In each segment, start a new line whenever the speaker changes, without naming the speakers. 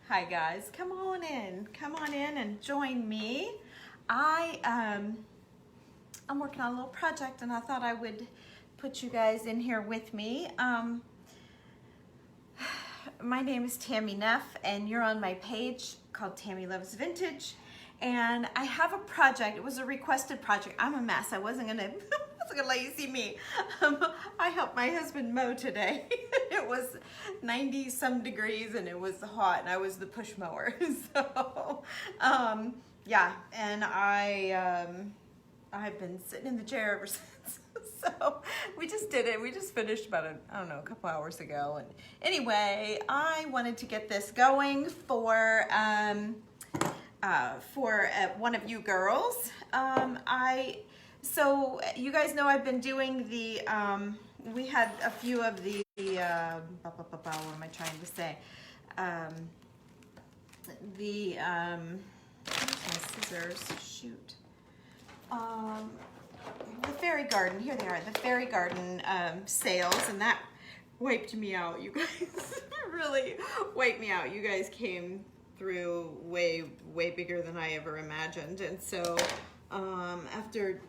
Hi guys, come on in and join me. I'm working on a little project and I thought I would put you guys in here with me. My name is Tammy Neff and you're on my page called Tammy Loves Vintage. And I have a project. It was a requested project. I'm a mess. I wasn't gonna let you see me. I helped my husband mow today. It was 90 some degrees and it was hot and I was the push mower. So yeah, and I've been sitting in the chair ever since. So we just did it. We just finished about a couple hours ago. And anyway, I wanted to get this going for one of you girls. So you guys know I've been doing the, we had a few of the, what am I trying to say? Where's my scissors? Shoot. The fairy garden, here they are, the fairy garden sales, and that wiped me out, you guys. Really wiped me out. You guys came through way bigger than I ever imagined. And so after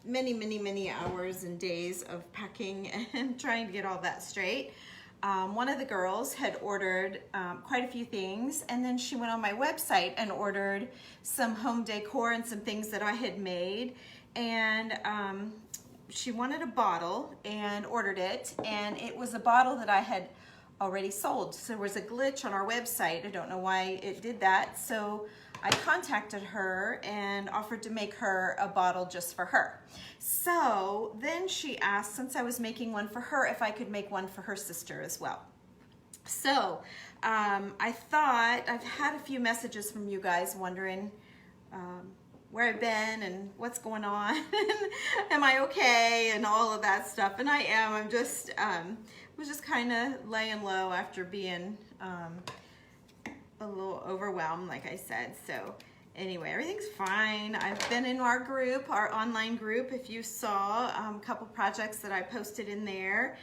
many hours and days of packing and trying to get all that straight, one of the girls had ordered quite a few things, and then she went on my website and ordered some home decor and some things that I had made, and she wanted a bottle and ordered it, and it was a bottle that I had already sold. So there was a glitch on our website. I don't know why it did that. So I contacted her and offered to make her a bottle just for her. So then she asked, since I was making one for her, if I could make one for her sister as well. So I thought, I've had a few messages from you guys wondering where I've been and what's going on. Am I okay? And all of that stuff. And I am. I'm just, was just kind of laying low after being a little overwhelmed, like I said. So anyway, everything's fine. I've been in our group, our online group, if you saw a couple projects that I posted in there.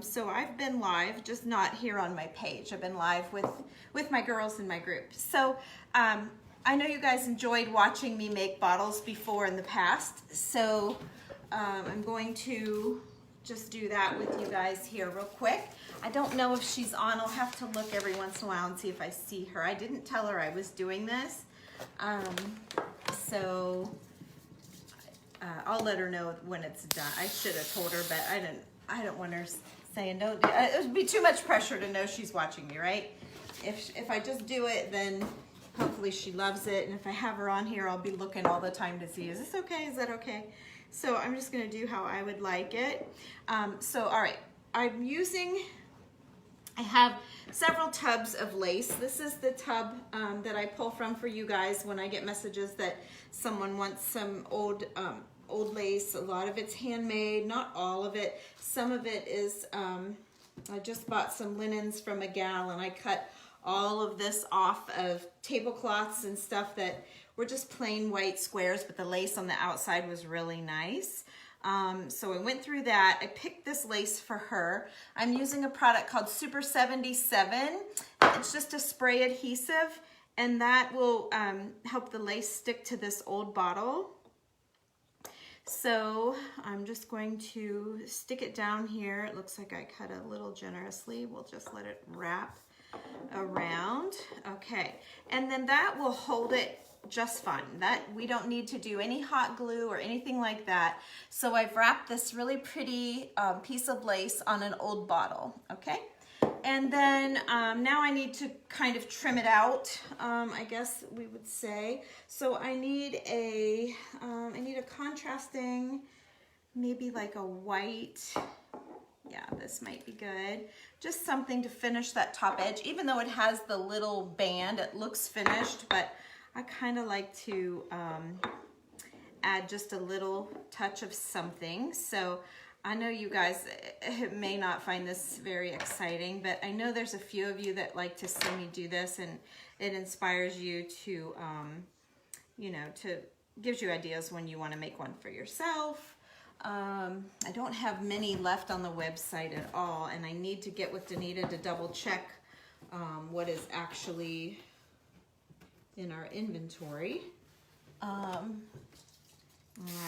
So I've been live, just not here on my page. I've been live with my girls in my group. So I know you guys enjoyed watching me make bottles before in the past. So I'm going to just do that with you guys here real quick. I don't know if she's on. I'll have to look every once in a while and see if I see her. I didn't tell her I was doing this. So I'll let her know when it's done. I should have told her, but I don't want her saying no. It would be too much pressure to know she's watching me, right? If I just do it, then hopefully she loves it. And if I have her on here, I'll be looking all the time to see, is this okay? Is that okay? So I'm just gonna do how I would like it. So all right, I have several tubs of lace. This is the tub that I pull from for you guys when I get messages that someone wants some old lace. A lot of it's handmade, not all of it. Some of it is, I just bought some linens from a gal and I cut all of this off of tablecloths and stuff that were just plain white squares, but the lace on the outside was really nice. So I went through that. I picked this lace for her. I'm using a product called Super 77. It's just a spray adhesive, and that will help the lace stick to this old bottle. So I'm just going to stick it down here. It looks like I cut a little generously. We'll just let it wrap around. Okay, and then that will hold it just fine. That we don't need to do any hot glue or anything like that. So I've wrapped this really pretty piece of lace on an old bottle. Okay, and then now I need to kind of trim it out, I guess we would say. So I need a contrasting, maybe like a white. Yeah, this might be good. Just something to finish that top edge. Even though it has the little band, it looks finished, but I kind of like to add just a little touch of something. So I know you guys may not find this very exciting, but I know there's a few of you that like to see me do this, and it inspires you to, you know, gives you ideas when you want to make one for yourself. I don't have many left on the website at all, and I need to get with Danita to double check what is actually in our inventory. I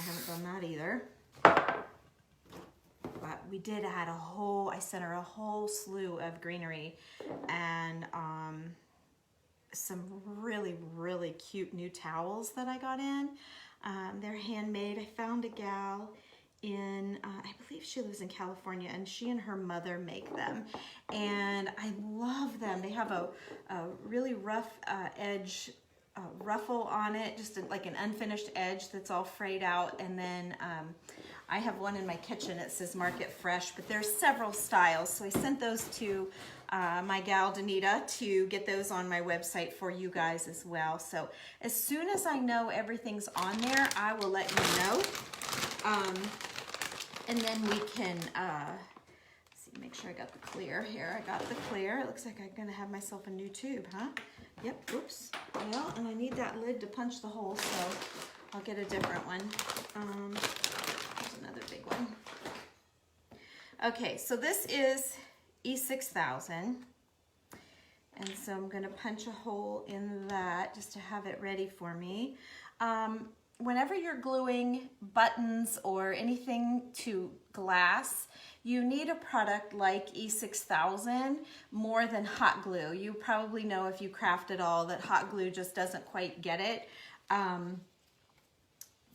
haven't done that either. But we did add I sent her a whole slew of greenery and some really, really cute new towels that I got in. They're handmade. I found a gal in, I believe she lives in California, and she and her mother make them. And I love them. They have a really rough edge ruffle on it, just like an unfinished edge that's all frayed out. And then I have one in my kitchen. It says Market Fresh, but there's several styles. So I sent those to my gal Danita to get those on my website for you guys as well. So as soon as I know everything's on there, I will let you know. And then we can, see, make sure I got the clear here. I got the clear. It looks like I'm gonna have myself a new tube, huh? Yep, oops. Well, and I need that lid to punch the hole, so I'll get a different one. Here's another big one. Okay, so this is E6000. And so I'm gonna punch a hole in that just to have it ready for me. Whenever you're gluing buttons or anything to glass, you need a product like E6000 more than hot glue. You probably know if you craft at all that hot glue just doesn't quite get it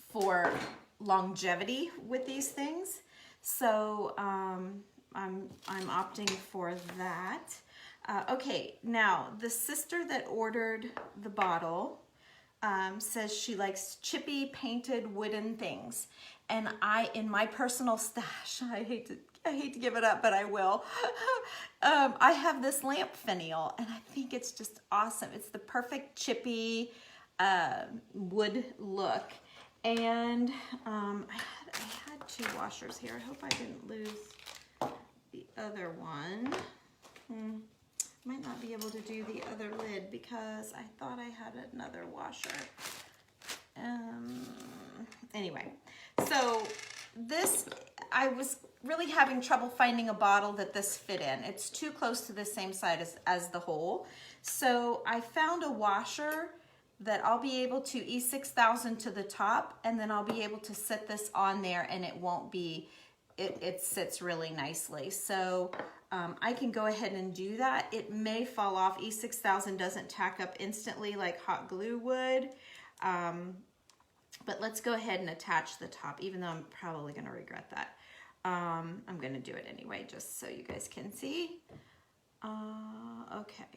for longevity with these things. So I'm opting for that. Okay, now the sister that ordered the bottle says she likes chippy painted wooden things, and in my personal stash, I hate to give it up, but I will. I have this lamp finial, and I think it's just awesome. It's the perfect chippy wood look, and I had two washers here. I hope I didn't lose the other one. Might not be able to do the other lid because I thought I had another washer. Anyway, so this, I was really having trouble finding a bottle that this fit in. It's too close to the same side as the hole. So I found a washer that I'll be able to E6000 to the top, and then I'll be able to set this on there and it won't be, it sits really nicely. So I can go ahead and do that. It may fall off. E6000 doesn't tack up instantly like hot glue would. But let's go ahead and attach the top, even though I'm probably gonna regret that. I'm gonna do it anyway, just so you guys can see. Okay,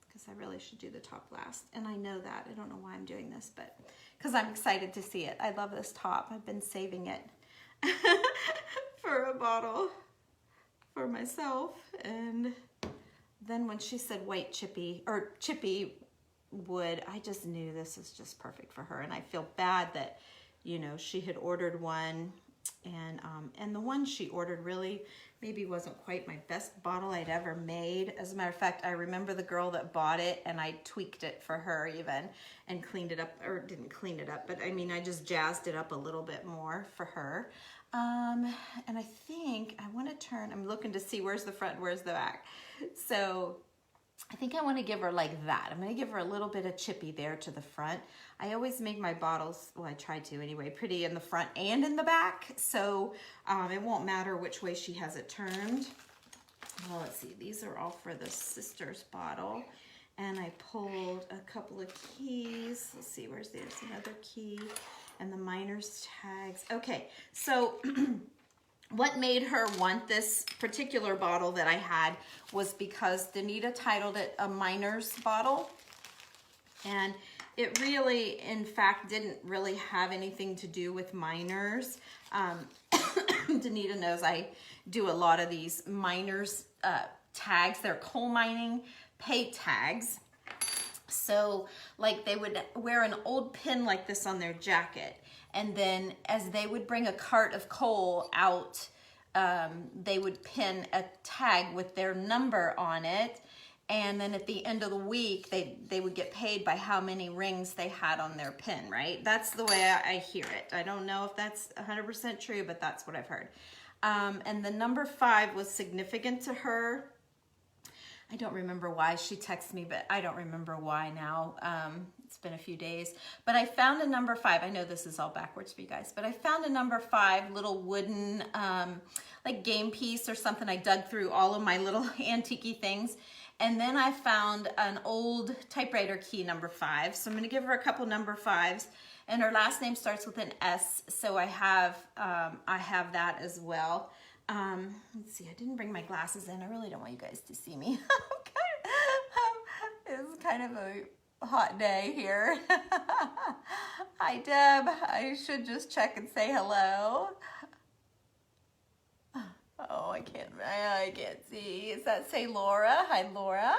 because I really should do the top last. And I know that, I don't know why I'm doing this, but because I'm excited to see it. I love this top. I've been saving it for a bottle for myself. And then when she said white chippy wood, I just knew this is just perfect for her. And I feel bad that, you know, she had ordered one, and the one she ordered really maybe wasn't quite my best bottle I'd ever made. As a matter of fact, I remember the girl that bought it, and I tweaked it for her even and cleaned it up, or didn't clean it up, but I mean, I just jazzed it up a little bit more for her. And I think I want to turn, I'm looking to see where's the front, where's the back. So I think I want to give her like that. I'm going to give her a little bit of chippy there to the front. I always make my bottles, well, I try to anyway, pretty in the front and in the back. So it won't matter which way she has it turned. Well, let's see. These are all for the sister's bottle. And I pulled a couple of keys. Let's see, there's another key. And the miner's tags. Okay, so what made her want this particular bottle that I had was because Danita titled it a miner's bottle. And it really, in fact, didn't really have anything to do with miners. Danita knows I do a lot of these miners tags. They're coal mining pay tags. So like they would wear an old pin like this on their jacket. And then as they would bring a cart of coal out, they would pin a tag with their number on it. And then at the end of the week, they would get paid by how many rings they had on their pin, right? That's the way I hear it. I don't know if that's 100% true, but that's what I've heard. And the number 5 was significant to her. I don't remember why she texted me, but I don't remember why now. It's been a few days, but I found a number 5. I know this is all backwards for you guys, but I found a number 5 little wooden, like game piece or something. I dug through all of my little antique things. And then I found an old typewriter key, number 5. So I'm gonna give her a couple number 5s, and her last name starts with an S. So I have that as well. Let's see, I didn't bring my glasses in. I really don't want you guys to see me. It's kind of a hot day here. Hi, Deb. I should just check and say hello. Oh, I can't see. Does that say Laura? Hi, Laura.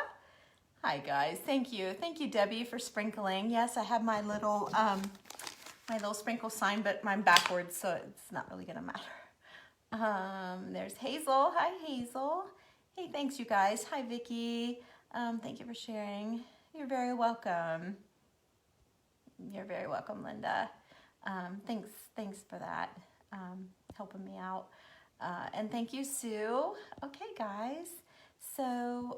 Hi, guys. Thank you, Debbie, for sprinkling. Yes, I have my little sprinkle sign, but I'm backwards, so it's not really gonna matter. There's Hazel. Hi, Hazel. Hey, thanks, you guys. Hi, Vicky. Thank you for sharing. You're very welcome. You're very welcome, Linda. Thanks for that, helping me out. And thank you, Sue. Okay, guys. So,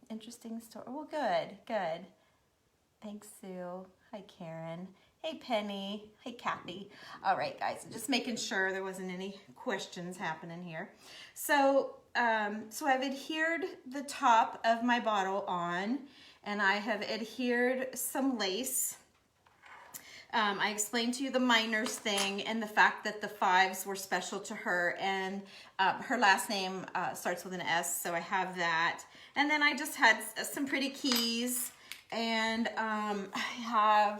interesting story. Well, good. Thanks, Sue. Hi, Karen. Hey, Penny. Hey, Kathy. All right, guys. Just making sure there wasn't any questions happening here. So, so I've adhered the top of my bottle on, and I have adhered some lace. I explained to you the minors thing and the fact that the 5s were special to her, and her last name starts with an S, so I have that. And then I just had some pretty keys, and I have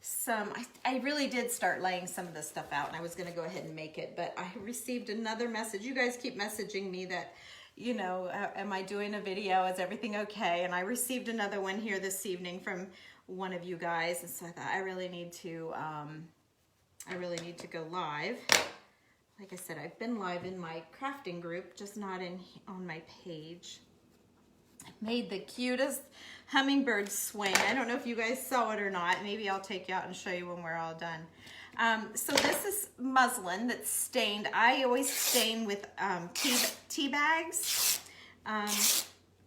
some, I really did start laying some of this stuff out, and I was gonna go ahead and make it, but I received another message. You guys keep messaging me that, you know, am I doing a video? Is everything okay? And I received another one here this evening from one of you guys, and so I thought I really need to go live. Like I said, I've been live in my crafting group, just not on my page. I made the cutest hummingbird swing. I don't know if you guys saw it or not. Maybe I'll take you out and show you when we're all done. So this is muslin that's stained. I always stain with tea bags.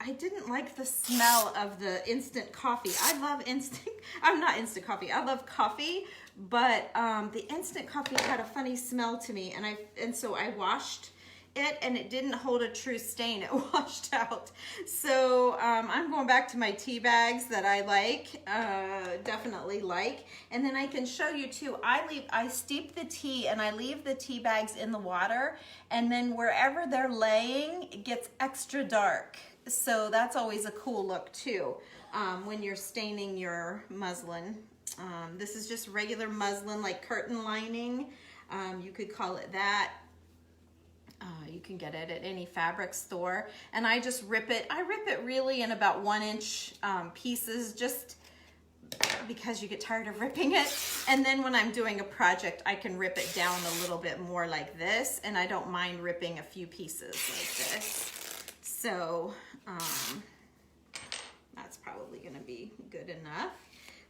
I didn't like the smell of the instant coffee. I love instant coffee. I love coffee, but the instant coffee had a funny smell to me, and so I washed it, and it didn't hold a true stain. It washed out. So I'm going back to my tea bags that I like, definitely like. And then I can show you too, I steep the tea and I leave the tea bags in the water, and then wherever they're laying, it gets extra dark. So that's always a cool look too, when you're staining your muslin. This is just regular muslin, like curtain lining. You could call it that. You can get it at any fabric store. And I just rip it. I rip it really in about 1-inch pieces, just because you get tired of ripping it. And then when I'm doing a project, I can rip it down a little bit more like this, and I don't mind ripping a few pieces like this. So that's probably gonna be good enough.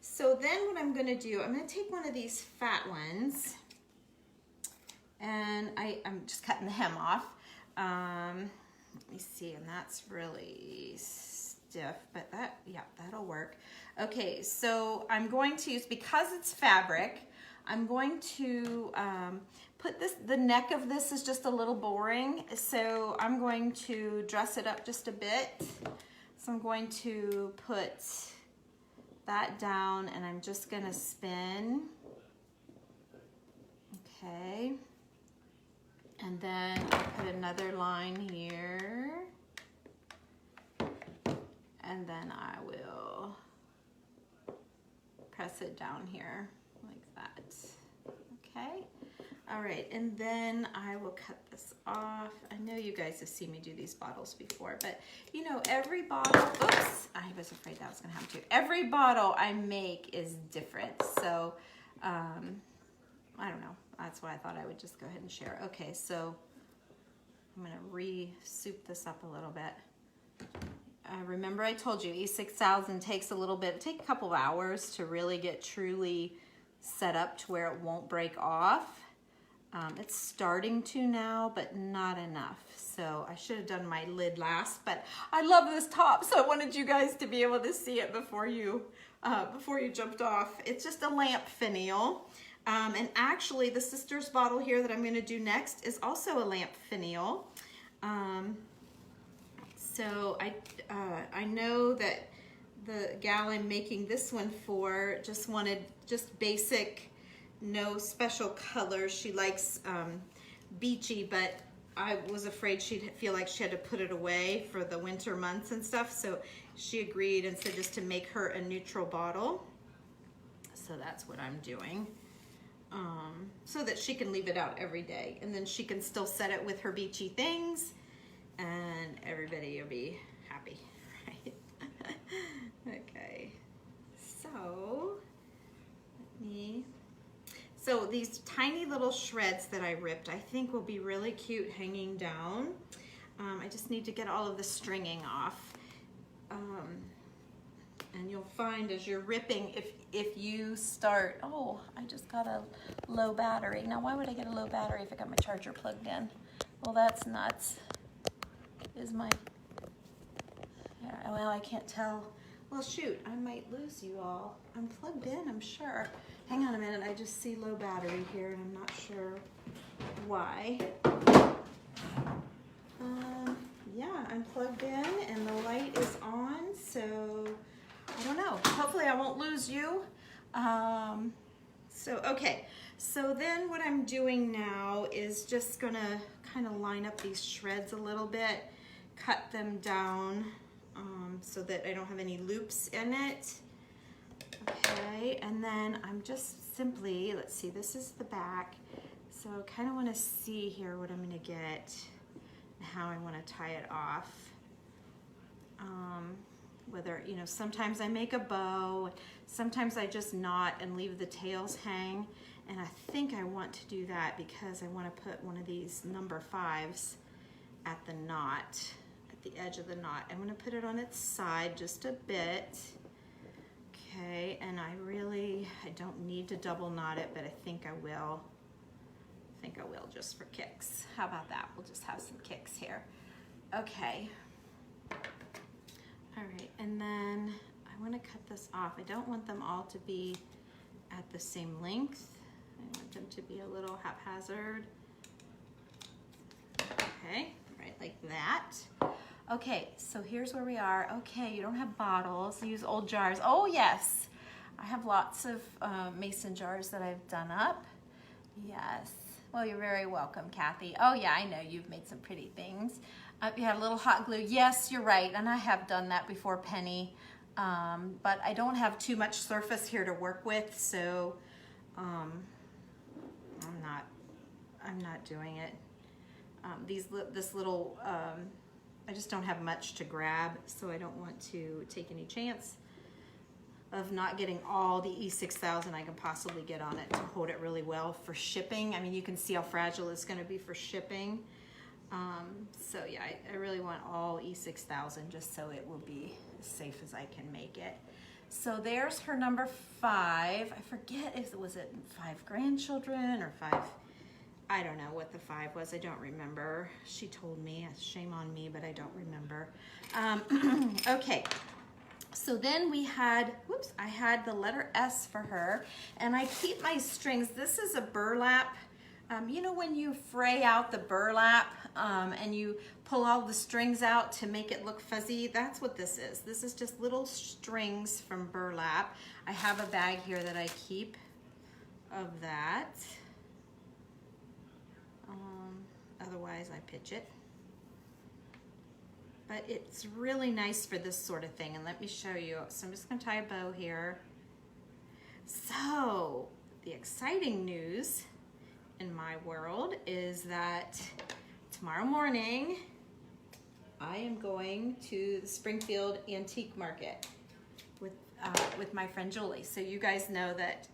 So then what I'm gonna do, I'm gonna take one of these fat ones, and I'm just cutting the hem off. Let me see, and that's really stiff, but that'll work. Okay, so I'm going to use, because it's fabric, I'm going to put this, the neck of this is just a little boring, so I'm going to dress it up just a bit. So I'm going to put that down, and I'm just gonna spin. Okay. And then I'll put another line here. And then I will press it down here like that. Okay. All right, and then I will cut this off. I know you guys have seen me do these bottles before, but you know, every bottle, oops, I was afraid that was gonna happen too. Every bottle I make is different. So, I don't know. That's why I thought I would just go ahead and share. Okay, so I'm gonna re-soup this up a little bit. Remember I told you E6000 takes a little bit, take a couple of hours to really get truly set up to where it won't break off. It's starting to now, but not enough. So I should have done my lid last, but I love this top, so I wanted you guys to be able to see it before you jumped off. It's just a lamp finial. And actually the Sisters bottle here that I'm gonna do next is also a lamp finial. So I know that the gal I'm making this one for just wanted just basic, no special colors. She likes beachy, but I was afraid she'd feel like she had to put it away for the winter months and stuff. So she agreed and said just to make her a neutral bottle. So that's what I'm doing. So that she can leave it out every day. And then she can still set it with her beachy things and everybody will be happy, right? Okay, so so these tiny little shreds that I ripped, I think will be really cute hanging down. I just need to get all of the stringing off. And you'll find as you're ripping, if you start, oh, I just got a low battery. Now, why would I get a low battery if I got my charger plugged in? Well, that's nuts. Is my, yeah, well, I can't tell. Well, shoot, I might lose you all. I'm plugged in, I'm sure. Hang on a minute, I just see low battery here and I'm not sure why. Yeah, I'm plugged in and the light is on, so I don't know. Hopefully I won't lose you. Okay, so then what I'm doing now is just gonna kind of line up these shreds a little bit, cut them down so that I don't have any loops in it. Okay, and then I'm just simply, let's see, this is the back. So I kind of want to see here what I'm going to get and how I want to tie it off. Whether, you know, sometimes I make a bow, sometimes I just knot and leave the tails hang. And I think I want to do that because I want to put one of these number 5s at the knot, at the edge of the knot. I'm going to put it on its side just a bit. Okay, and I don't need to double knot it, but I think I will. I think I will just for kicks. How about that? We'll just have some kicks here. Okay. All right, and then I want to cut this off. I don't want them all to be at the same length. I want them to be a little haphazard. Okay, right like that. Okay, so here's where we are. Okay, you don't have bottles, use old jars. Oh yes, I have lots of mason jars that I've done up. Yes, well, you're very welcome, Kathy. Oh yeah, I know you've made some pretty things. You had a little hot glue. Yes, you're right, and I have done that before, Penny. But I don't have too much surface here to work with, so I'm not doing it. This little, I just don't have much to grab, so I don't want to take any chance of not getting all the E6000 I can possibly get on it to hold it really well for shipping. I mean, you can see how fragile it's going to be for shipping. So yeah, I really want all E6000 just so it will be as safe as I can make it. So there's her number 5. I forget if it was 5 grandchildren or 5. I don't know what the 5 was. I don't remember. She told me. Shame on me, but I don't remember. Okay. So then we had, whoops, I had the letter S for her, and I keep my strings. This is a burlap. You know when you fray out the burlap and you pull all the strings out to make it look fuzzy? That's what this is. This is just little strings from burlap. I have a bag here that I keep of that. Otherwise I pitch it. But it's really nice for this sort of thing, and let me show you. So I'm just going to tie a bow here. So the exciting news in my world is that tomorrow morning I am going to the Springfield Antique Market with my friend Julie. So you guys know that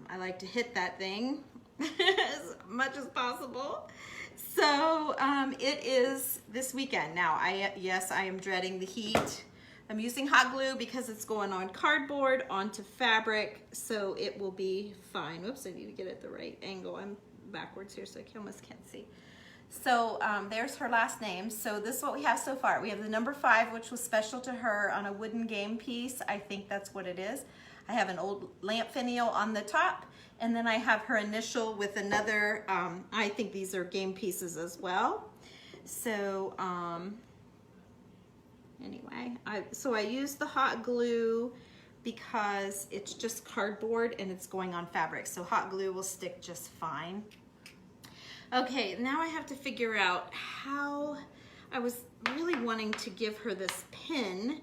I like to hit that thing as much as possible. So it is this weekend. Now, yes, I am dreading the heat. I'm using hot glue because it's going on cardboard onto fabric, so it will be fine. Whoops, I need to get it at the right angle. I'm backwards here so I almost can't see. So there's her last name. So this is what we have so far. We have the number 5, which was special to her on a wooden game piece. I think that's what it is. I have an old lamp finial on the top, and then I have her initial with another, I think these are game pieces as well. So anyway, I used the hot glue because it's just cardboard and it's going on fabric. So hot glue will stick just fine. Okay, now I have to figure out how, I was really wanting to give her this pin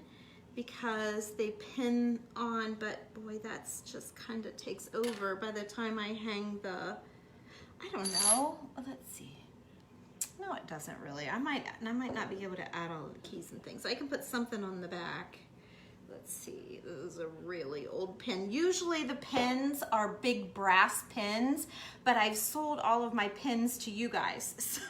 because they pin on, but boy, that's just kind of takes over by the time I hang the, I don't know, let's see. No, it doesn't really. I might not be able to add all the keys and things. I can put something on the back. Let's see, this is a really old pin. Usually the pins are big brass pins, but I've sold all of my pins to you guys.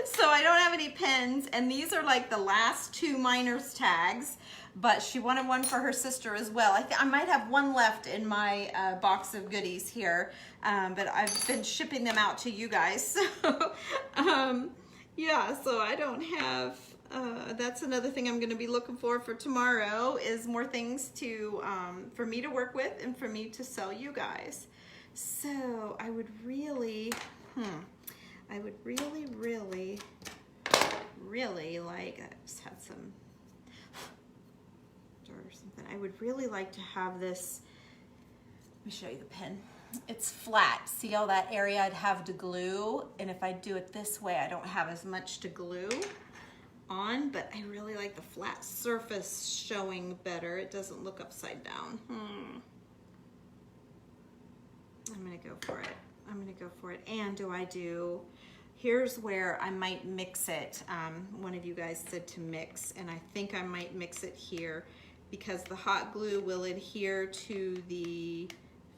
So I don't have any pins, and these are like the last 2 miner's tags, but she wanted one for her sister as well. I might have one left in my box of goodies here, but I've been shipping them out to you guys. So, yeah, so I don't have, that's another thing I'm going to be looking for tomorrow is more things to for me to work with and for me to sell you guys. So I would really, really like, I just had some dirt or something. I would really like to have this, let me show you the pin. It's flat. See all that area I'd have to glue, and if I do it this way, I don't have as much to glue on, but I really like the flat surface showing better. It doesn't look upside down. I'm gonna go for it. I'm gonna go for it. And here's where I might mix it. One of you guys said to mix, and I think I might mix it here because the hot glue will adhere to the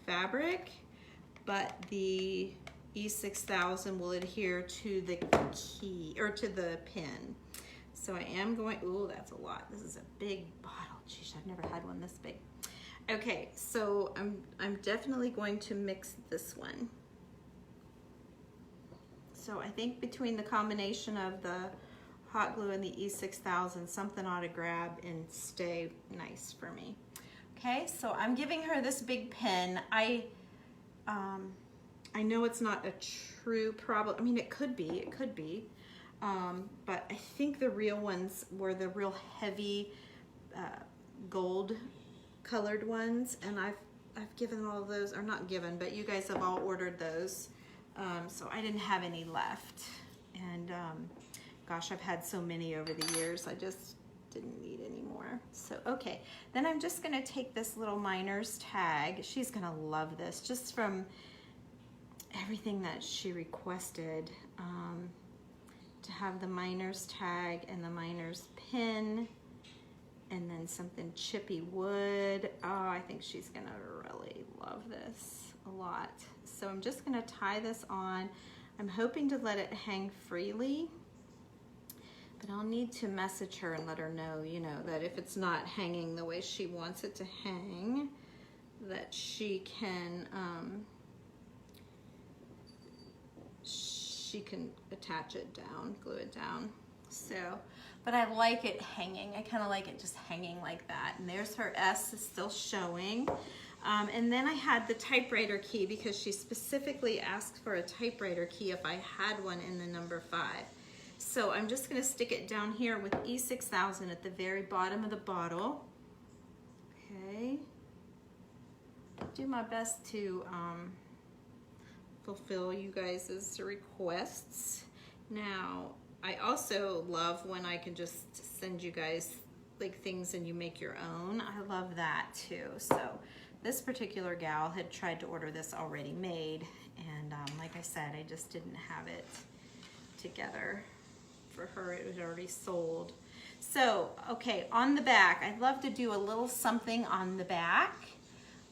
fabric, but the E6000 will adhere to the key, or to the pin. So I am going, ooh, that's a lot. This is a big bottle. Geez, I've never had one this big. Okay, so I'm definitely going to mix this one. So I think between the combination of the hot glue and the E6000, something ought to grab and stay nice for me. Okay, so I'm giving her this big pin. I know it's not a true problem. I mean, it could be, but I think the real ones were the real heavy gold colored ones, and I've given all those, or not given, but you guys have all ordered those, so I didn't have any left. And gosh, I've had so many over the years, I just didn't need any more. So okay, then I'm just gonna take this little miner's tag. She's gonna love this, just from everything that she requested, to have the miner's tag and the miner's pin, and then something chippy wood. Oh, I think she's gonna really love this a lot. So I'm just gonna tie this on. I'm hoping to let it hang freely, but I'll need to message her and let her know, you know, that if it's not hanging the way she wants it to hang, that she can attach it down, glue it down. So, but I like it hanging. I kind of like it just hanging like that. And there's her S is still showing. And then I had the typewriter key because she specifically asked for a typewriter key if I had one in the number 5. So I'm just gonna stick it down here with E6000 at the very bottom of the bottle. Okay. Do my best to fulfill you guys' requests. Now, I also love when I can just send you guys like things and you make your own. I love that too. So this particular gal had tried to order this already made, and like I said, I just didn't have it together for her. It was already sold. So, okay, on the back, I'd love to do a little something on the back.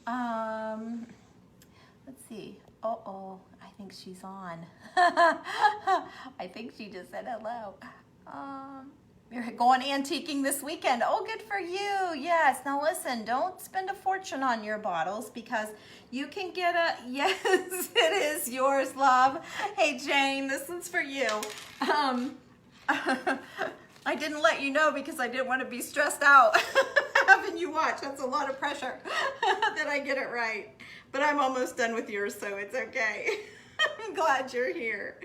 Let's see. Uh-oh, I think she's on. I think she just said hello. You're going antiquing this weekend. Oh, good for you. Yes. Now listen, don't spend a fortune on your bottles because you can get a, yes, it is yours, love. Hey, Jane, this one's for you. I didn't let you know because I didn't want to be stressed out having you watch. That's a lot of pressure that I get it right. But I'm almost done with yours, so it's okay. I'm glad you're here.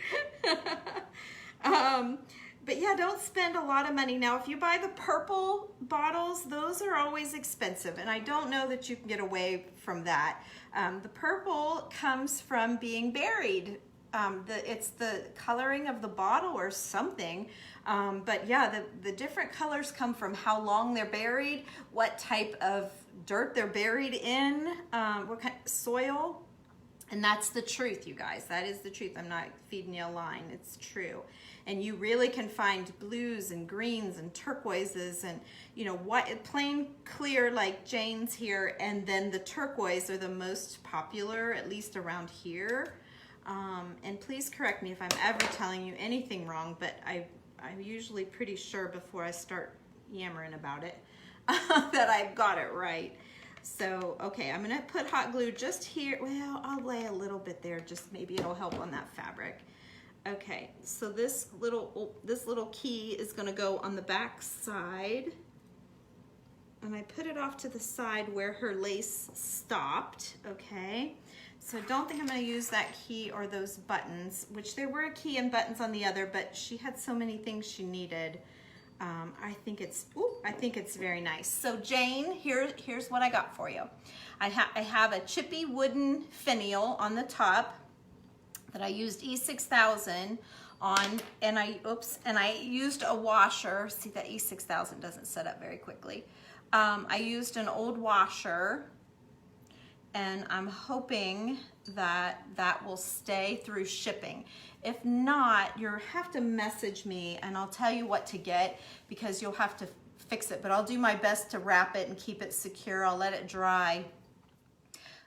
But yeah, don't spend a lot of money. Now, if you buy the purple bottles, those are always expensive, and I don't know that you can get away from that. The purple comes from being buried. It's the coloring of the bottle or something. But yeah, the different colors come from how long they're buried, what type of dirt they're buried in, what kind of soil. And that's the truth, you guys. That is the truth. I'm not feeding you a line. It's true. And you really can find blues and greens and turquoises and, you know, what plain clear like Jane's here. And then the turquoise are the most popular, at least around here. And please correct me if I'm ever telling you anything wrong, but I'm usually pretty sure before I start yammering about it that I've got it right. So, okay, I'm gonna put hot glue just here. Well, I'll lay a little bit there, just maybe it'll help on that fabric. Okay, so this little key is gonna go on the back side. And I put it off to the side where her lace stopped, okay? So don't think I'm gonna use that key or those buttons, which there were a key and buttons on the other, but she had so many things she needed. I think it's very nice. So Jane, here's what I got for you. I have a chippy wooden finial on the top that I used E6000 on, and I used a washer. See, that E6000 doesn't set up very quickly. I used an old washer, and I'm hoping that that will stay through shipping. If not, you'll have to message me and I'll tell you what to get because you'll have to fix it, but I'll do my best to wrap it and keep it secure. I'll let it dry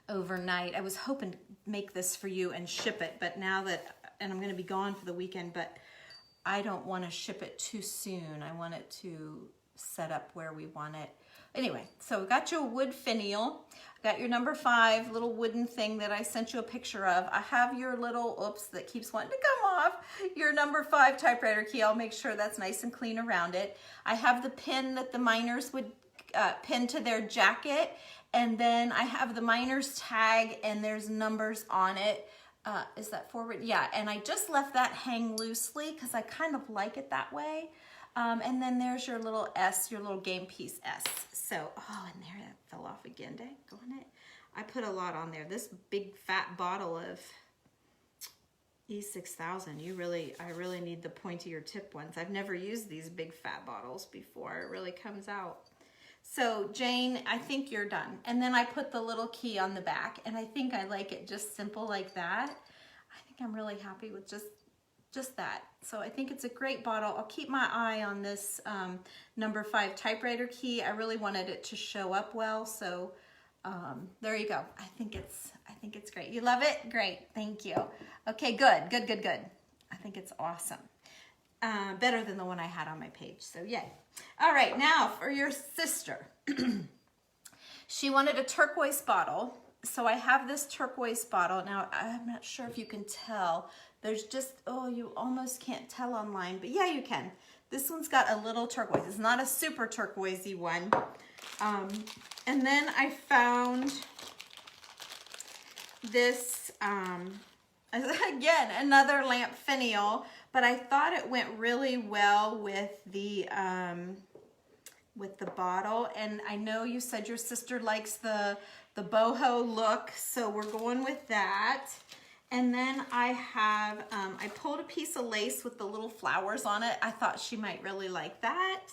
overnight. I was hoping to make this for you and ship it, but now that, and I'm gonna be gone for the weekend, but I don't wanna ship it too soon. I want it to set up where we want it. Anyway, so we got you a wood finial. I got your number 5 little wooden thing that I sent you a picture of. I have your little, oops, that keeps wanting to come off, your number 5 typewriter key. I'll make sure that's nice and clean around it. I have the pin that the miners would pin to their jacket. And then I have the miner's tag and there's numbers on it. Is that forward? Yeah, and I just left that hang loosely because I kind of like it that way. And then there's your little S, your little game piece S. So, oh, and there that fell off again. Dang, go on it. I put a lot on there. This big fat bottle of E6000, I really need the pointier tip ones. I've never used these big fat bottles before. It really comes out. So Jane, I think you're done. And then I put the little key on the back, and I think I like it just simple like that. I think I'm really happy with just that. So I think it's a great bottle. I'll keep my eye on this number 5 typewriter key. I really wanted it to show up well, so there you go. I think it's great. You love it? Great, thank you. Okay, good. I think it's awesome. Better than the one I had on my page, so yay. All right, now for your sister. She wanted a turquoise bottle, so I have this turquoise bottle. Now, I'm not sure if you can tell. There's just, oh, you almost can't tell online, but yeah, you can. This one's got a little turquoise. It's not a super turquoisey one. And then I found this, again, another lamp finial, but I thought it went really well with the bottle. And I know you said your sister likes the boho look, so we're going with that. And then I have, I pulled a piece of lace with the little flowers on it. I thought she might really like that.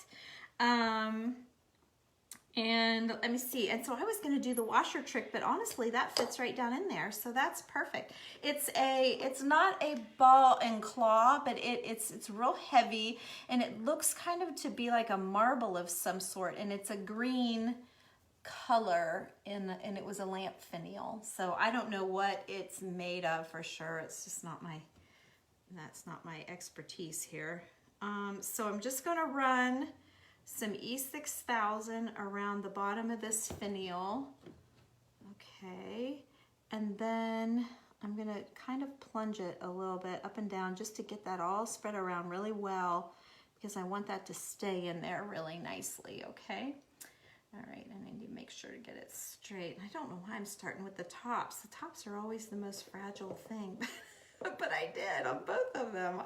And let me see. And so I was gonna do the washer trick, but honestly, that fits right down in there. So that's perfect. It's not a ball and claw, but it's real heavy, and it looks kind of to be like a marble of some sort, and it's a green color, and it was a lamp finial. So I don't know what it's made of for sure. It's just not that's not my expertise here. So I'm just gonna run some E6000 around the bottom of this finial. Okay, and then I'm gonna kind of plunge it a little bit up and down just to get that all spread around really well, because I want that to stay in there really nicely, okay? All right, and I need to make sure to get it straight. I don't know why I'm starting with the tops. The tops are always the most fragile thing, but I did on both of them.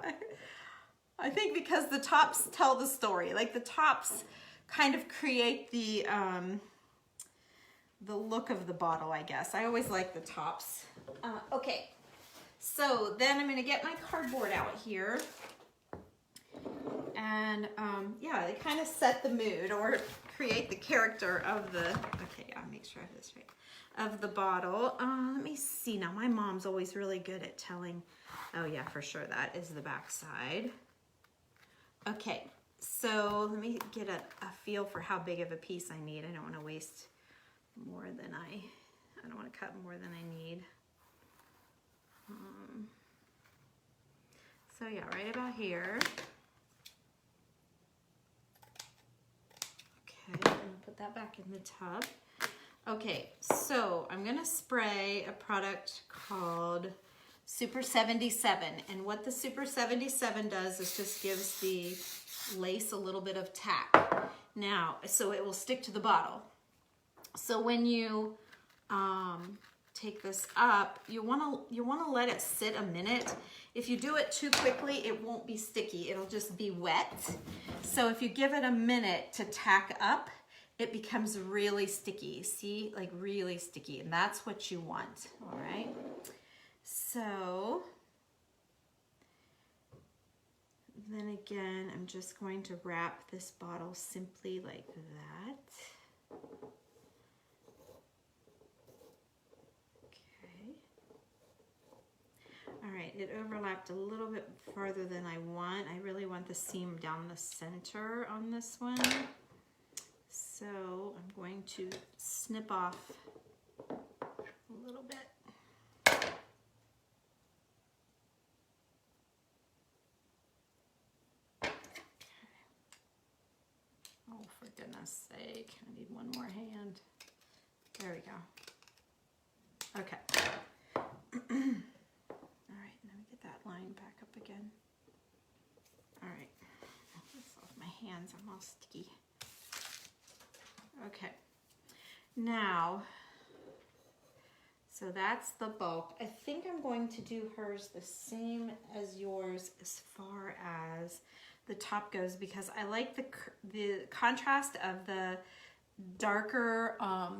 I think because the tops tell the story. Like the tops kind of create the look of the bottle, I guess. I always like the tops. Okay, so then I'm gonna get my cardboard out here. And yeah, they kind of set the mood or create the character of the, okay, yeah, make sure I have this right, of the bottle. Let me see now, my mom's always really good at telling, oh yeah, for sure, that is the back side. Okay, so let me get a feel for how big of a piece I need. I don't want to waste more than I don't want to cut more than I need. So yeah, right about here. Okay, I'm gonna put that back in the tub. Okay, so I'm gonna spray a product called Super 77, and what the Super 77 does is just gives the lace a little bit of tack. Now, so it will stick to the bottle. So when you take this up, you wanna let it sit a minute. If you do it too quickly, it won't be sticky. It'll just be wet. So if you give it a minute to tack up, it becomes really sticky. See, like really sticky, and that's what you want, all right? So then again, I'm just going to wrap this bottle simply like that. Okay. All right, it overlapped a little bit farther than I want. I really want the seam down the center on this one. So I'm going to snip off a little bit. Oh, for goodness sake, I need one more hand. There we go. Okay. All right, let me get that line back up again. All right, this off my hands, I'm all sticky. Okay, now, so that's the bulk. I think I'm going to do hers the same as yours as far as the top goes, because I like the contrast of the darker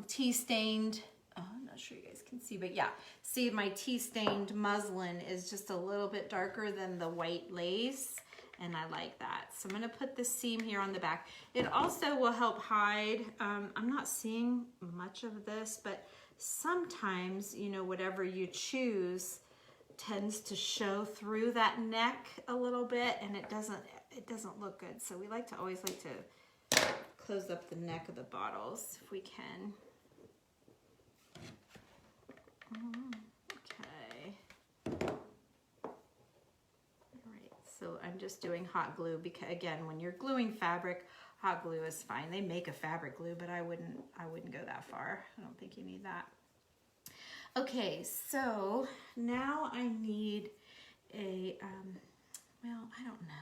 tea-stained, I'm not sure you guys can see, but yeah, see my tea-stained muslin is just a little bit darker than the white lace, and I like that. So I'm gonna put the seam here on the back. It also will help hide, I'm not seeing much of this, but sometimes, you know, whatever you choose tends to show through that neck a little bit, and it doesn't look good. So we always like to close up the neck of the bottles if we can. Okay. All right, so I'm just doing hot glue because, again, when you're gluing fabric, hot glue is fine. They make a fabric glue, but I wouldn't go that far. I don't think you need that. Okay, so now I need a, well, I don't know.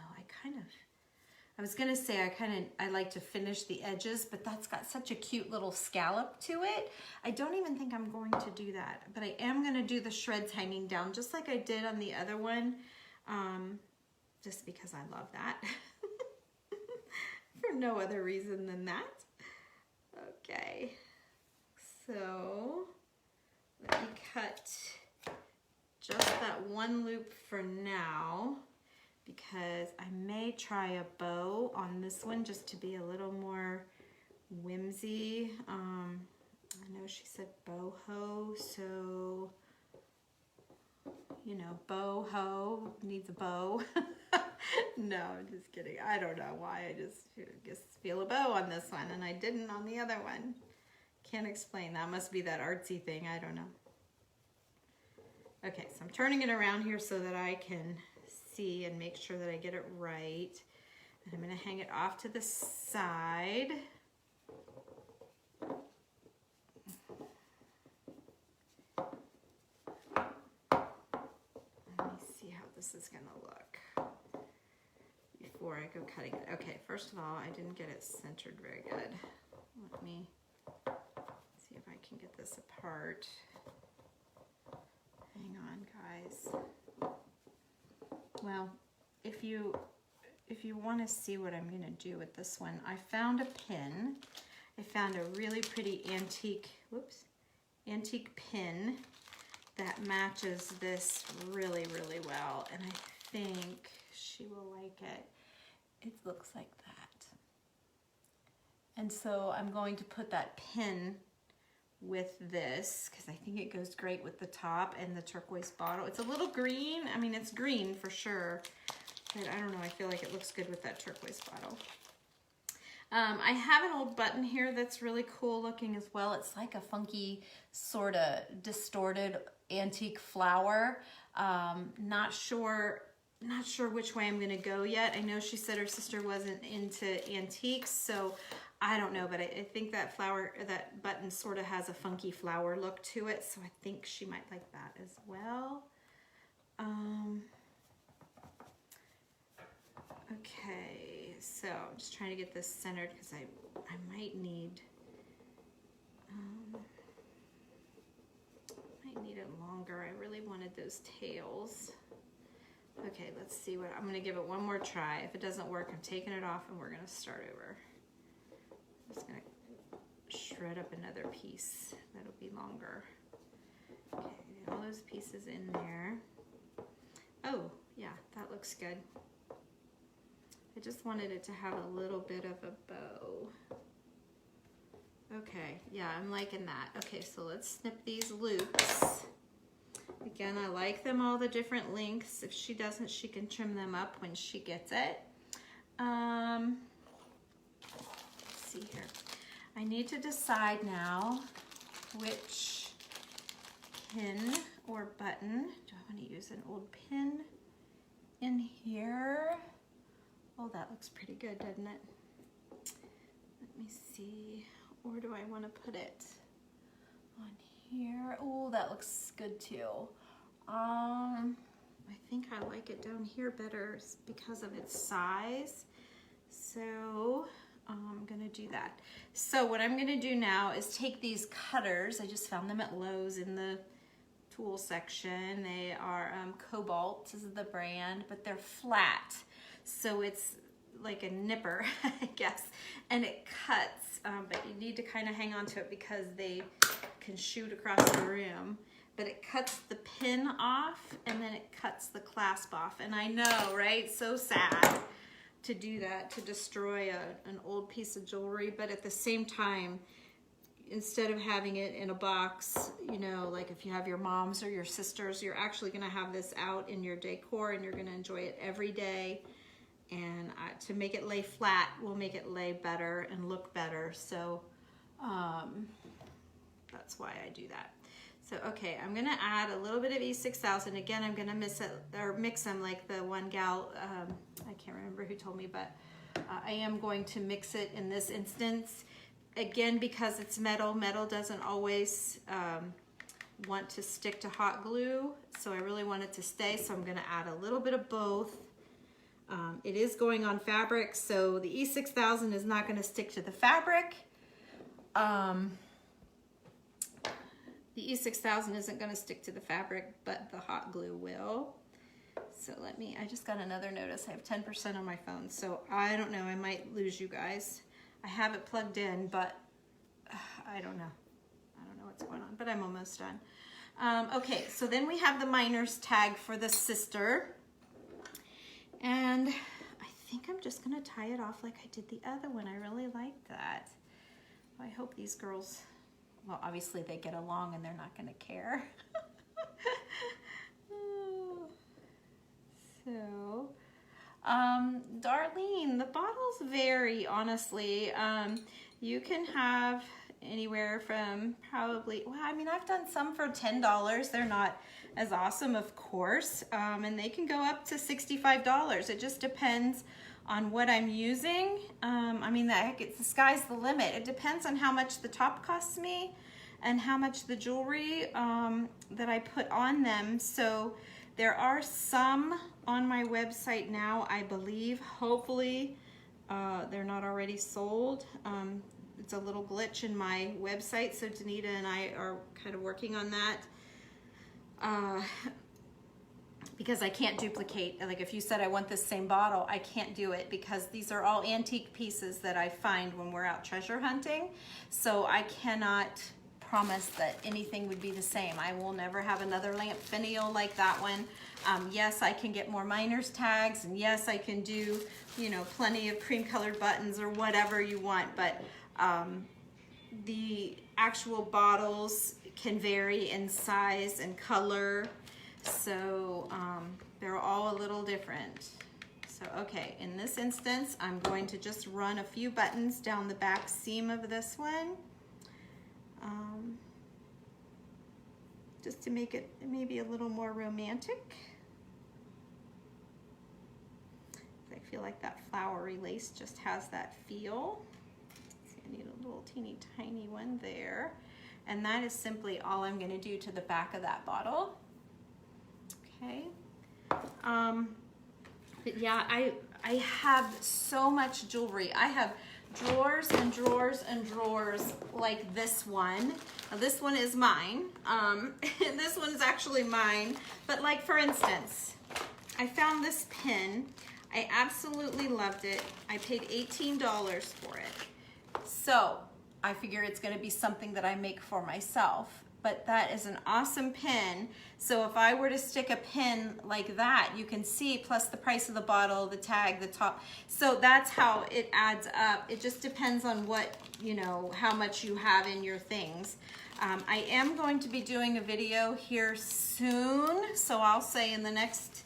I was gonna say I like to finish the edges, but that's got such a cute little scallop to it. I don't even think I'm going to do that, but I am gonna do the shreds hanging down just like I did on the other one, just because I love that. For no other reason than that. Okay, so let me cut just that one loop for now, because I may try a bow on this one just to be a little more whimsy. I know she said boho, so, you know, boho needs a bow. No, I'm just kidding. I don't know why. I just feel a bow on this one, and I didn't on the other one. Can't explain. That must be that artsy thing. I don't know. Okay, so I'm turning it around here so that I can see and make sure that I get it right. And I'm going to hang it off to the side. Let me see how this is going to look before I go cutting it. Okay, first of all, I didn't get it centered very good. Let me see if I can get this apart. Hang on, guys. Well, if you want to see what I'm going to do with this one, I found a pin. I found a really pretty antique pin that matches this really, really well, and I think she will like it. It looks like that. And so I'm going to put that pin with this because I think it goes great with the top and the turquoise bottle. It's a little green. I mean, it's green for sure, but I don't know. I feel like it looks good with that turquoise bottle. I have an old button here that's really cool looking as well. It's like a funky, sort of distorted antique flower. Not sure which way I'm gonna go yet. I know she said her sister wasn't into antiques, so I don't know, but I think that that button sort of has a funky flower look to it, so I think she might like that as well. Okay, so I'm just trying to get this centered because I might need it longer. I really wanted those tails. Okay, let's see what I'm gonna give it one more try. If it doesn't work, I'm taking it off and we're gonna start over. I'm just gonna shred up another piece that'll be longer. Okay, all those pieces in there. Oh, yeah, that looks good. I just wanted it to have a little bit of a bow. Okay, yeah, I'm liking that. Okay, so let's snip these loops. Again, I like them all the different lengths. If she doesn't, she can trim them up when she gets it. Let's see here. I need to decide now which pin or button. Do I want to use an old pin in here? Oh, that looks pretty good, doesn't it? Let me see. Where do I want to put it? On here. Oh, that looks good too. I think I like it down here better because of its size. So I'm gonna do that. So what I'm gonna do now is take these cutters. I just found them at Lowe's in the tool section. They are Cobalt is the brand, but they're flat. So it's like a nipper, I guess, and it cuts, but you need to kind of hang on to it because they can shoot across the room. But it cuts the pin off and then it cuts the clasp off. And I know, right? So sad to do that, to destroy an old piece of jewelry, but at the same time, instead of having it in a box, you know, like if you have your moms or your sisters, you're actually gonna have this out in your decor and you're gonna enjoy it every day. And to make it lay flat will make it lay better and look better. So that's why I do that. So, okay, I'm gonna add a little bit of E6000. Again, I'm gonna mix them like the one gal, I can't remember who told me, but I am going to mix it in this instance. Again, because it's metal, metal doesn't always want to stick to hot glue. So I really want it to stay. So I'm gonna add a little bit of both. It is going on fabric, so the E6000 is not gonna stick to the fabric. The E6000 isn't gonna stick to the fabric, but the hot glue will. So I just got another notice. I have 10% on my phone, so I don't know, I might lose you guys. I have it plugged in, but I don't know. I don't know what's going on, but I'm almost done. Okay, so then we have the miner's tag for the sister. And I think I'm just gonna tie it off like I did the other one. I really like that. I hope these girls, well, obviously they get along and they're not gonna care. So, Darlene, the bottles vary, honestly. You can have anywhere from probably, well, I mean, I've done some for $10. They're not as awesome, of course, and they can go up to $65. It just depends on what I'm using. I mean, the sky's the limit. It depends on how much the top costs me and how much the jewelry that I put on them. So there are some on my website now, I believe. Hopefully they're not already sold. It's a little glitch in my website, so Danita and I are kind of working on that. Because I can't duplicate, like if you said I want this same bottle, I can't do it because these are all antique pieces that I find when we're out treasure hunting. So I cannot promise that anything would be the same. I will never have another lamp finial like that one. Yes, I can get more miner's tags, and yes, I can do, you know, plenty of cream colored buttons or whatever you want, but the actual bottles can vary in size and color. So they're all a little different. So, okay, in this instance, I'm going to just run a few buttons down the back seam of this one. Just to make it maybe a little more romantic. I feel like that flowery lace just has that feel. See, I need a little teeny tiny one there. And that is simply all I'm going to do to the back of that bottle. Okay. But yeah, I have so much jewelry. I have drawers and drawers and drawers like this one. Now this one is mine. This one is actually mine. But like for instance, I found this pin. I absolutely loved it. I paid $18 for it. So I figure it's gonna be something that I make for myself. But that is an awesome pin. So if I were to stick a pin like that, you can see, plus the price of the bottle, the tag, the top. So that's how it adds up. It just depends on what, you know, how much you have in your things. I am going to be doing a video here soon. So I'll say in the next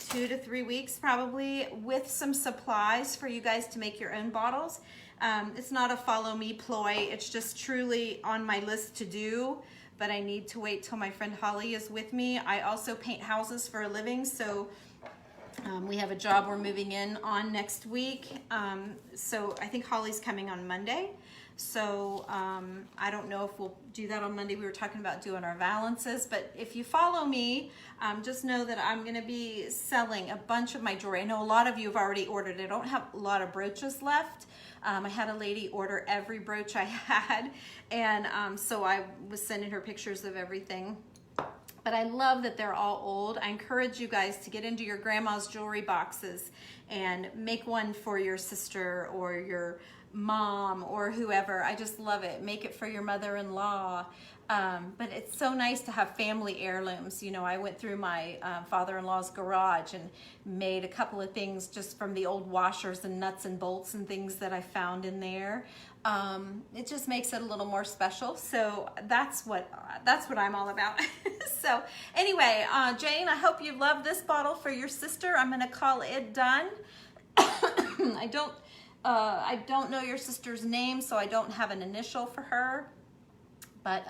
2 to 3 weeks probably, with some supplies for you guys to make your own bottles. It's not a follow me ploy. It's just truly on my list to do. But I need to wait till my friend Holly is with me. I also paint houses for a living, so we have a job we're moving in on next week. So I think Holly's coming on Monday. So I don't know if we'll do that on Monday. We were talking about doing our valances, but if you follow me, just know that I'm gonna be selling a bunch of my jewelry. I know a lot of you have already ordered. I don't have a lot of brooches left. I had a lady order every brooch I had, and so I was sending her pictures of everything. But I love that they're all old. I encourage you guys to get into your grandma's jewelry boxes and make one for your sister or your mom or whoever. I just love it. Make it for your mother-in-law. But it's so nice to have family heirlooms. You know, I went through my father-in-law's garage and made a couple of things just from the old washers and nuts and bolts and things that I found in there. It just makes it a little more special. So that's what I'm all about. So anyway, Jane, I hope you love this bottle for your sister. I'm gonna call it done. I don't know your sister's name, so I don't have an initial for her. But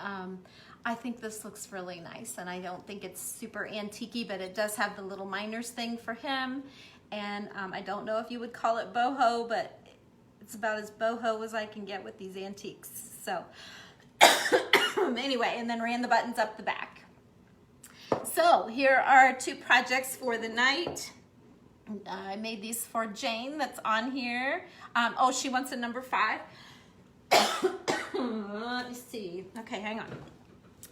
I think this looks really nice, and I don't think it's super antique-y, but it does have the little miners thing for him. And I don't know if you would call it boho, but it's about as boho as I can get with these antiques. So anyway, and then ran the buttons up the back. So here are 2 projects for the night. I made these for Jane that's on here. Oh, she wants a number 5. Let me see. Okay, hang on.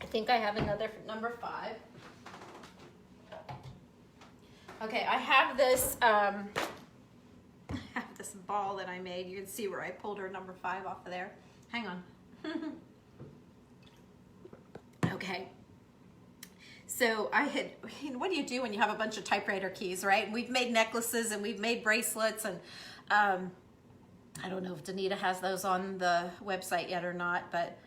I think I have another number 5. Okay, I have this ball that I made. You can see where I pulled her number 5 off of there. Hang on. Okay. So I had, what do you do when you have a bunch of typewriter keys, right? We've made necklaces and we've made bracelets, and I don't know if Danita has those on the website yet or not, but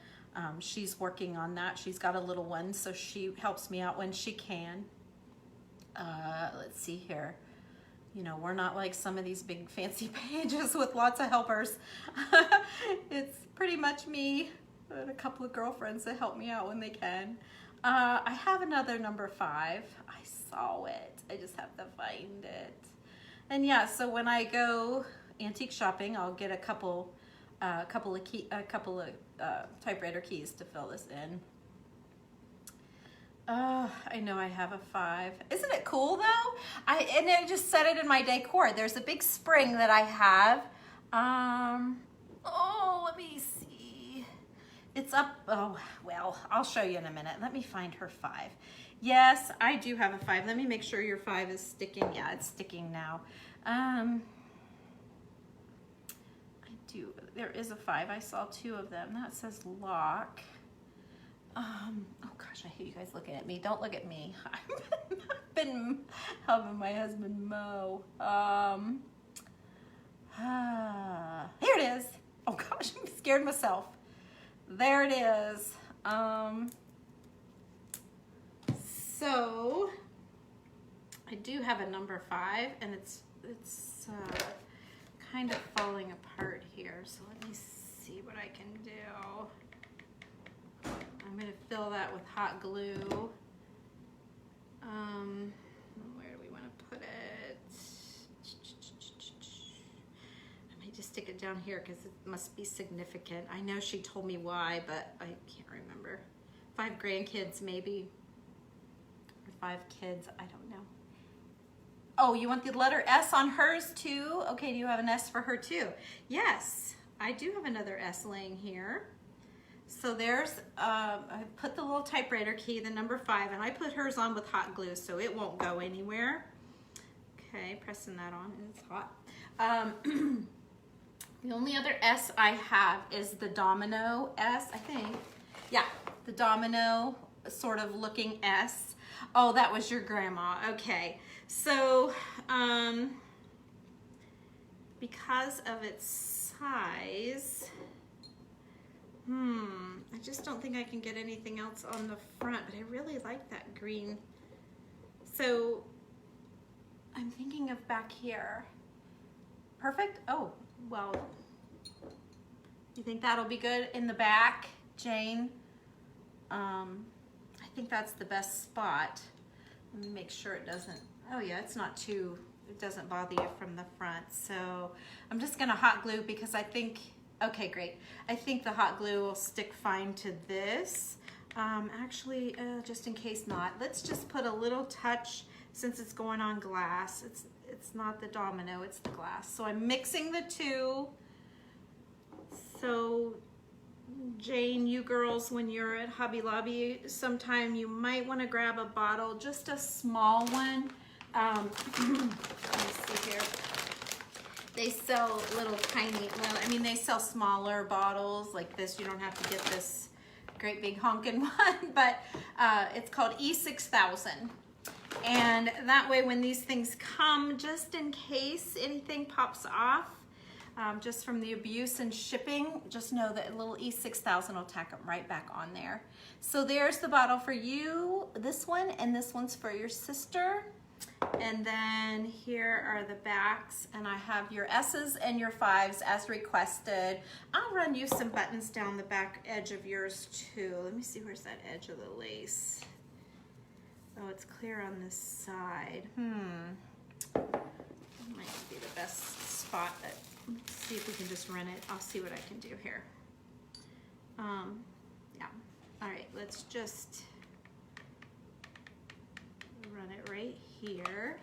she's working on that. She's got a little one, so she helps me out when she can. Let's see here. You know, we're not like some of these big fancy pages with lots of helpers. It's pretty much me and a couple of girlfriends that help me out when they can. I have another number 5. I saw it. I just have to find it. And yeah, so when I go antique shopping, I'll get a couple of typewriter keys to fill this in. Oh, I know I have a 5. Isn't it cool though? And I just set it in my decor. There's a big spring that I have. Oh, let me see. It's up. Oh, well, I'll show you in a minute. Let me find her 5. Yes, I do have a 5. Let me make sure your 5 is sticking. Yeah, it's sticking now. I do. There is a 5. I saw 2 of them. That says lock. Oh gosh, I hate you guys looking at me. Don't look at me. I've been helping my husband mow. Here it is. Oh gosh, I'm scared myself. There it is. So I do have a number 5, and it's kind of falling apart here. So let me see what I can do. I'm going to fill that with hot glue. Where do we want to put it? I might just stick it down here because it must be significant. I know she told me why, but I can't remember. 5 grandkids maybe, or 5 kids, I don't know. Oh, you want the letter S on hers too? Okay, do you have an S for her too? Yes, I do have another S laying here. So there's, I put the little typewriter key, the number 5, and I put hers on with hot glue so it won't go anywhere. Okay, pressing that on, and it's hot. The only other S I have is the domino S, I think. Yeah, the domino sort of looking S. Oh, that was your grandma. Okay, so because of its size, I just don't think I can get anything else on the front, but I really like that green. So I'm thinking of back here. Perfect. Oh, well, you think that'll be good in the back, Jane? I think that's the best spot. Let me make sure it doesn't, oh yeah, it's not too, it doesn't bother you from the front. So I'm just gonna hot glue because I think, okay, great. I think the hot glue will stick fine to this. Actually, just in case not, let's just put a little touch since it's going on glass. It's not the domino, it's the glass. So I'm mixing the 2. So Jane, you girls, when you're at Hobby Lobby, sometime you might want to grab a bottle, just a small one. Let me see here. They sell little tiny, well, I mean, they sell smaller bottles like this. You don't have to get this great big honkin' one, but it's called E6000. And that way when these things come, just in case anything pops off, just from the abuse and shipping, just know that a little E6000 will tack them right back on there. So there's the bottle for you, this one, and this one's for your sister. And then here are the backs, and I have your S's and your 5s as requested. I'll run you some buttons down the back edge of yours too. Let me see, where's that edge of the lace? Oh, it's clear on this side. That might be the best spot. Let's see if we can just run it. I'll see what I can do here. Yeah. All right, let's just run it right here.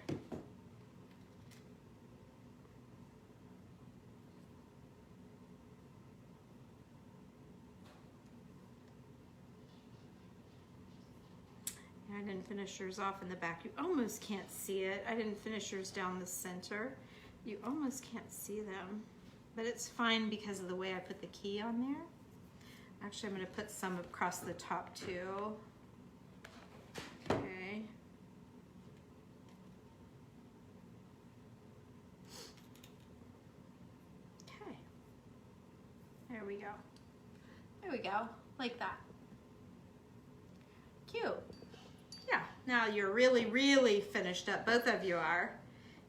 I didn't finish yours off in the back. You almost can't see it. I didn't finish yours down the center. You almost can't see them, but it's fine because of the way I put the key on there. Actually, I'm going to put some across the top too. Okay. Okay. There we go. There we go. Like that. Cute. Yeah. Now you're really, really finished up. Both of you are.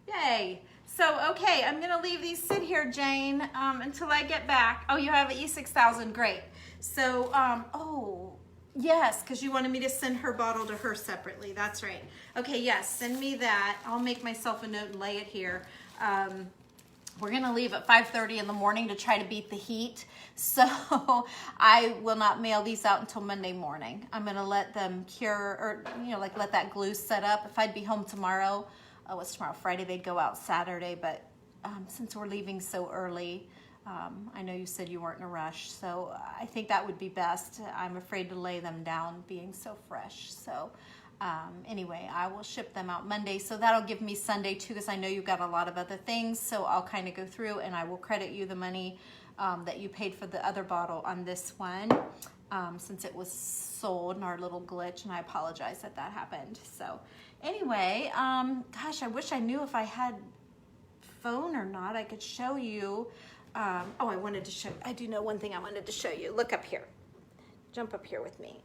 Yay. So, okay, I'm going to leave these sit here, Jane, until I get back. Oh, you have an E6000. Great. So, oh, yes, because you wanted me to send her bottle to her separately. That's right. Okay, yes, send me that. I'll make myself a note and lay it here. We're gonna leave at 5:30 in the morning to try to beat the heat. So I will not mail these out until Monday morning. I'm gonna let them cure, or like let that glue set up. If I'd be home tomorrow, what's tomorrow? Friday, they'd go out Saturday, but since we're leaving so early, I know you said you weren't in a rush, so I think that would be best. I'm afraid to lay them down being so fresh. So anyway, I will ship them out Monday, so that'll give me Sunday too, because I know you've got a lot of other things, so I'll kind of go through and I will credit you the money that you paid for the other bottle on this one, since it was sold in our little glitch, and I apologize that that happened. So anyway, gosh, I wish I knew if I had phone or not. I could show you. Oh, I do know one thing I wanted to show you. Look up here. Jump up here with me.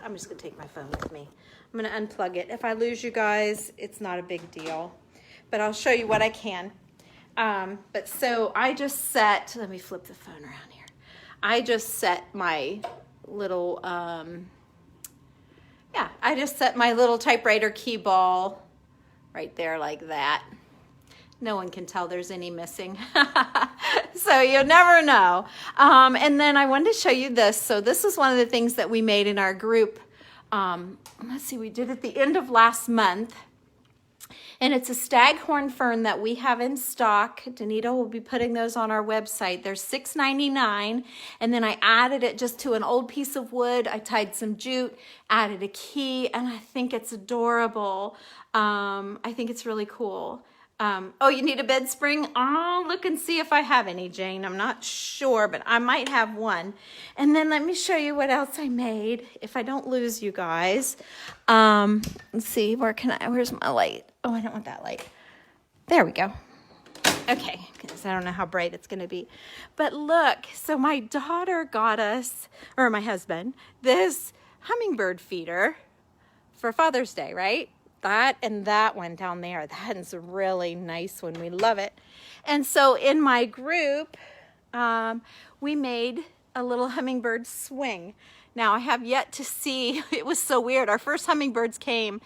I'm just gonna take my phone with me. I'm gonna unplug it. If I lose you guys, it's not a big deal, but I'll show you what I can. But so I just set, let me flip the phone around here. I just set my little, I just set my little typewriter key ball right there like that. No one can tell there's any missing. So you'll never know. And then I wanted to show you this. So this is one of the things that we made in our group. Let's see, we did at the end of last month. And it's a staghorn fern that we have in stock. Danita will be putting those on our website. They're $6.99. And then I added it just to an old piece of wood. I tied some jute, added a key, and I think it's adorable. I think it's really cool. Oh, you need a bed spring? Oh, look and see if I have any, Jane. I'm not sure, but I might have one. And then let me show you what else I made, if I don't lose you guys. Let's see, where's my light? Oh, I don't want that light. There we go. Okay, because I don't know how bright it's going to be. But look, so my daughter got us, or my husband, this hummingbird feeder for Father's Day, right? That and that one down there. That is a really nice one. We love it. And so in my group, we made a little hummingbird swing. Now I have yet to see, it was so weird. Our first hummingbirds came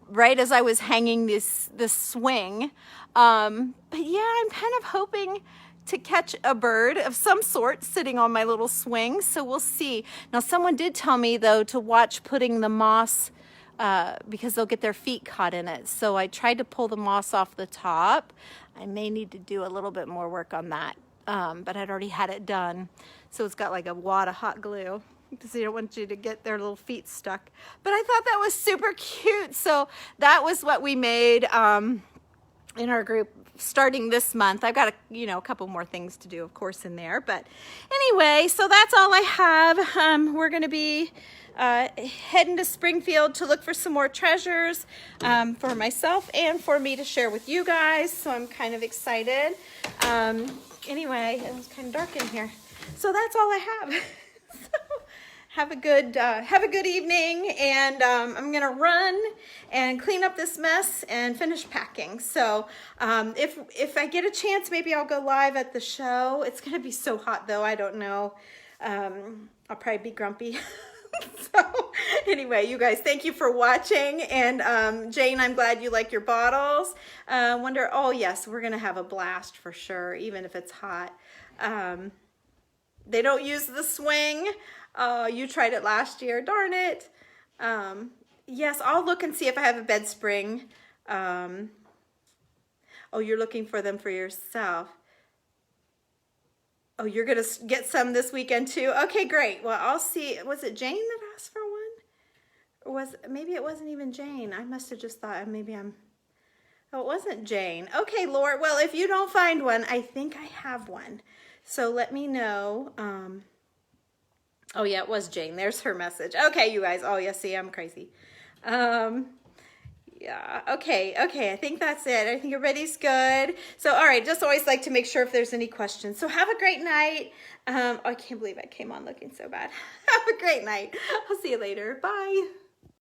right as I was hanging this swing. But yeah, I'm kind of hoping to catch a bird of some sort sitting on my little swing. So we'll see. Now someone did tell me though to watch putting the moss, because they'll get their feet caught in it. So I tried to pull the moss off the top. I may need to do a little bit more work on that, but I'd already had it done. So it's got like a wad of hot glue because they don't want you to get their little feet stuck. But I thought that was super cute. So that was what we made in our group starting this month. I've got a couple more things to do, of course, in there. But anyway, so that's all I have. We're going to be heading to Springfield to look for some more treasures for myself and for me to share with you guys. So I'm kind of excited. Anyway, it was kind of dark in here. So that's all I have. So have a good evening, and I'm gonna run and clean up this mess and finish packing. So if I get a chance, maybe I'll go live at the show. It's gonna be so hot though, I don't know. I'll probably be grumpy. So anyway, you guys, thank you for watching. And Jane, I'm glad you like your bottles. Oh yes, we're gonna have a blast for sure, even if it's hot. They don't use the swing. You tried it last year, darn it. Yes, I'll look and see if I have a bed spring. Oh, you're looking for them for yourself. Oh, you're gonna get some this weekend too? Okay, great. Well, I'll see. Was it Jane that asked for one? Or maybe it wasn't even Jane. I must have just thought oh, it wasn't Jane. Okay, Lord. Well, if you don't find one, I think I have one. So let me know. Oh yeah, it was Jane. There's her message. Okay, you guys. Oh yeah, see, I'm crazy. Yeah, okay, I think that's it. I think everybody's good. So, all right, just always like to make sure if there's any questions. So have a great night. Oh, I can't believe I came on looking so bad. Have a great night. I'll see you later. Bye.